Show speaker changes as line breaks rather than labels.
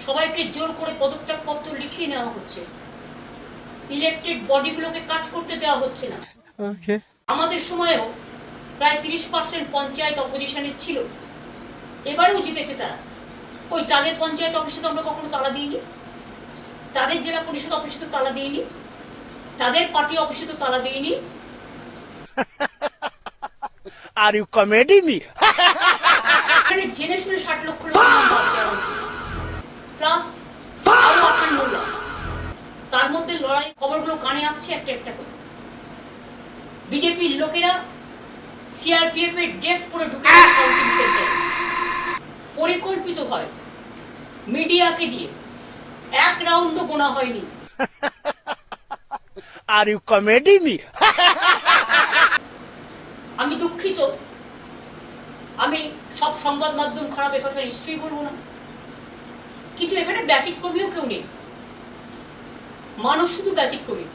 সবাইকে জোর করে পদত্যাগপত্র লিখিয়ে নেওয়া হচ্ছে, ইলেকটেড বডিগুলোকে কাজ করতে দেওয়া হচ্ছে না। আমাদের সময়েও প্রায় 30% পঞ্চায়েত অপোজিশনের ছিল, এবারেও জিতেছে তারা। ওই তাদের পঞ্চায়েত অফিসে তো আমরা কখনো তালা দিইনি, তাদের জেলা পরিষদ অফিসে তো তালা দিইনি, তাদের পার্টি অফিসে তো তালা দিইনি।
Are you comedy me?
এখানে জেনে শুনে 60 লক্ষ প্লাস আরো 58 লাখ। তার মধ্যে লড়াই খবরগুলো কানে আসছে একটা একটা করে। বিজেপির লোকেরা সিআরপিএফ এর ড্রেস পরে ঢুকে কাউন্টিং সেন্টারে পরিকল্পিত হয়, মিডিয়াকে দিয়ে এক রাউন্ডও গোনা হয়নি।
Are you comedy me?
আমি দুঃখিত, আমি সব সংবাদ মাধ্যম খারাপ একথা নিশ্চয়ই বলবো না, কিন্তু এখানে ব্যতিক্রমীও কেউ নেই, মানুষ শুধু ব্যতিক্রমী।